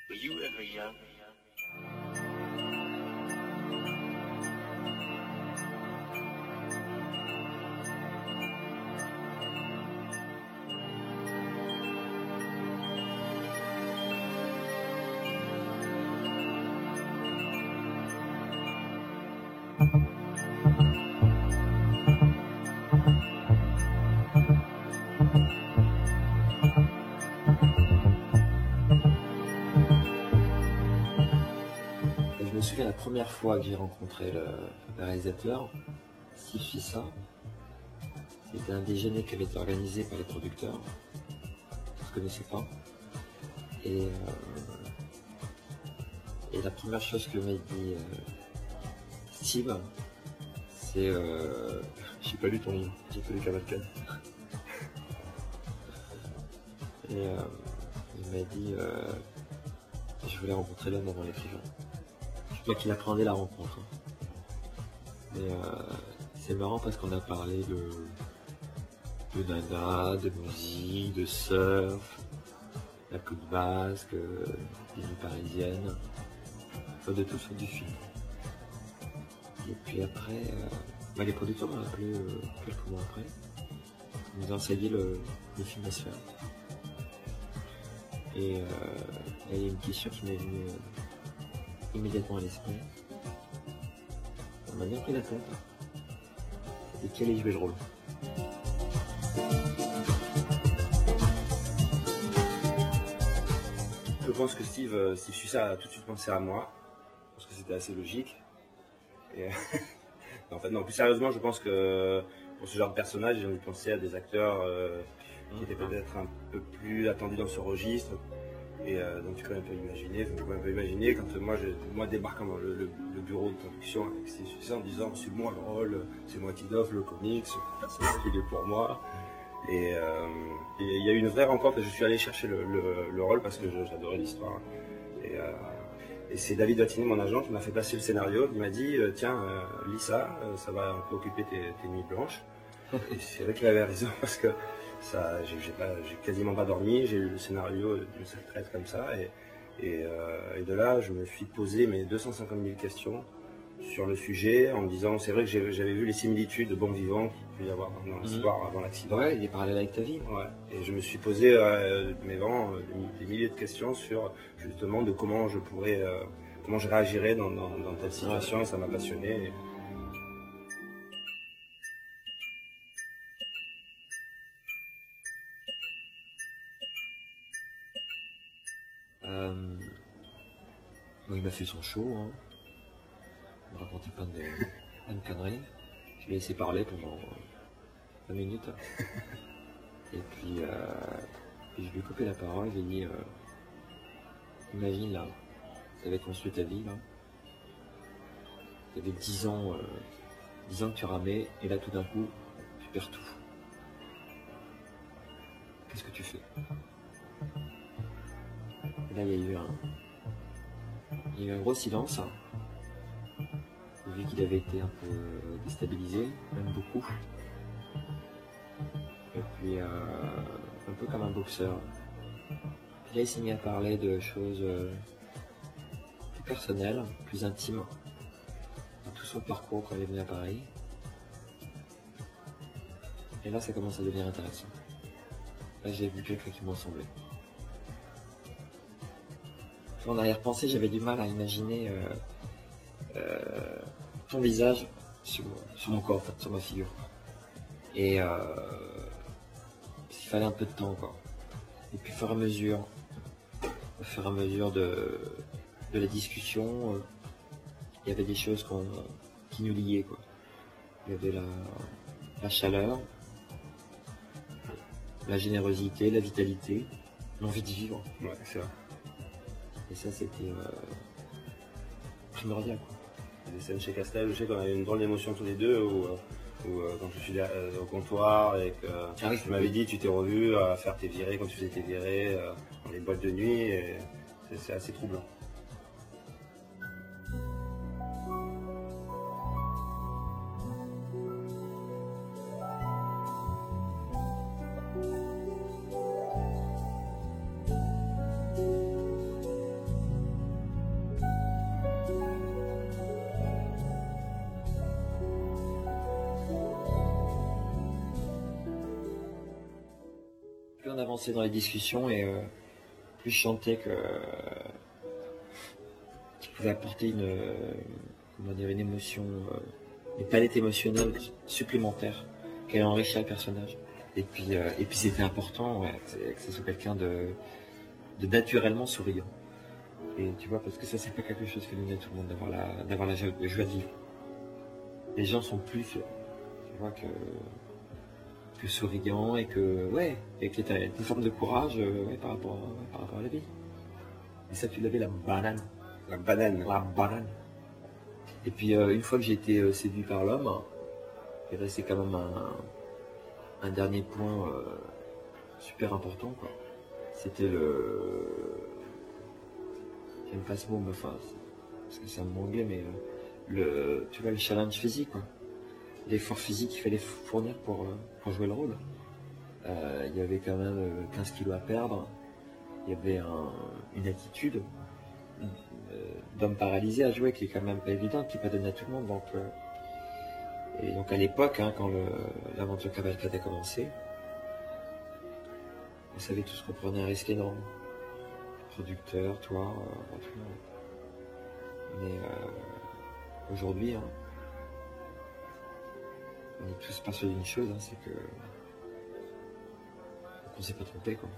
Were you ever young? Je me souviens la première fois que j'ai rencontré le réalisateur, Steve Fissa. C'était un déjeuner qui avait été organisé par les producteurs. Je ne connaissais pas. Et la première chose que m'a dit Steve, c'est j'ai pas lu ton livre, j'ai pas lu Cavalcade. Et il m'a dit je voulais rencontrer l'homme avant l'écrivain. Je crois qu'il appréhendait la rencontre. Mais c'est marrant parce qu'on a parlé de nana, de musique, de surf, la côte basque, des nuits parisiennes, enfin de tout sauf du film. Et puis après, les producteurs m'ont appelé quelques mois après, ils nous ont enseigné le film à se faire. Et il y a une question qui m'est venue immédiatement à l'esprit. On m'a bien pris la tête. C'était qui allait jouer le rôle. Je pense que Steve Fissa a tout de suite pensé à moi, parce que c'était assez logique. Et en fait, non, plus sérieusement, je pense que pour ce genre de personnage, j'ai envie de penser à des acteurs qui étaient peut-être un peu plus attendus dans ce registre. Et donc tu peux un peu imaginer, quand moi débarquant dans le bureau de production avec Steve Fissa en disant c'est moi le rôle, c'est moi qui offre le comics, c'est moi qui est pour moi. Et il y a eu une vraie rencontre et je suis allé chercher le rôle parce que j'adorais l'histoire. Et c'est David Wattinet, mon agent, qui m'a fait passer le scénario. Il m'a dit tiens, lis ça, ça va un peu occuper tes nuits blanches. Et c'est vrai qu'il avait raison parce que ça, j'ai quasiment pas dormi. J'ai lu le scénario d'une seule traite comme ça. Et de là, je me suis posé mes 250 000 questions sur le sujet en me disant c'est vrai que j'avais vu les similitudes de bons vivants qu'il peut y avoir dans l'histoire avant l'accident. Ouais, il est parallèle avec ta vie. Ouais. Et je me suis posé des milliers de questions sur justement de comment je réagirais dans telle situation et ça m'a passionné. Il m'a fait son show, hein. Il m'a raconté plein de conneries. Je l'ai laissé parler pendant 20 minutes. Et puis je lui ai coupé la parole, je lui ai dit imagine là, tu avais construit ta vie là. Tu avais 10 ans que tu ramais, et là tout d'un coup, tu perds tout. Qu'est-ce que tu fais? Et là il y a eu un gros silence, hein, vu qu'il avait été un peu déstabilisé, même beaucoup. Et puis un peu comme un boxeur. Puis là il s'est mis à parler de choses plus personnelles, plus intimes, de tout son parcours quand il est venu à Paris. Et là ça commence à devenir intéressant. Là j'ai vu quelqu'un qui m'en semblait. En arrière-pensée, j'avais du mal à imaginer ton visage sur mon corps, sur ma figure. Et il fallait un peu de temps, quoi. Et puis au fur et à mesure de la discussion, il y avait des choses qui nous liaient, quoi. Il y avait la chaleur, la générosité, la vitalité, l'envie de vivre. Ouais, c'est vrai. Et ça, c'était primordial, quoi. Des scènes chez Castel, je sais qu'on avait une drôle d'émotion tous les deux, où quand je suis au comptoir et que tu m'avais dit tu t'es revu à faire tes virées quand tu faisais tes virées dans les boîtes de nuit, et c'est assez troublant. on avançait dans les discussions et plus je sentais que qu'il pouvait apporter comment dire, une émotion, une palette émotionnelle supplémentaire qui allait enrichir le personnage. Et puis c'était important ouais, que ce soit quelqu'un de naturellement souriant. Et tu vois, parce que ça c'est pas quelque chose qui donne à tout le monde d'avoir la joie de vivre. Les gens sont plus, tu vois, que souriants et que tu as une forme de courage ouais, par rapport à la vie. Et ça tu l'avais la banane. La banane. La banane. Et puis une fois que j'ai été séduit par l'homme, et là c'est quand même un dernier point super important quoi. C'était j'aime pas ce mot mais enfin parce que c'est un mot anglais mais tu vois le challenge physique quoi. L'effort physique qu'il fallait fournir pour jouer le rôle. Il y avait quand même 15 kilos à perdre, il y avait une attitude d'homme paralysé à jouer qui est quand même pas évidente, qui n'est pas donnée à tout le monde. Et donc à l'époque, hein, quand l'aventure Cavalcade a commencé, on savait tous qu'on prenait un risque énorme. Producteur, toi, tout le monde. Mais aujourd'hui, hein, on est tous persuadés d'une chose, hein, c'est que on s'est pas trompé quoi.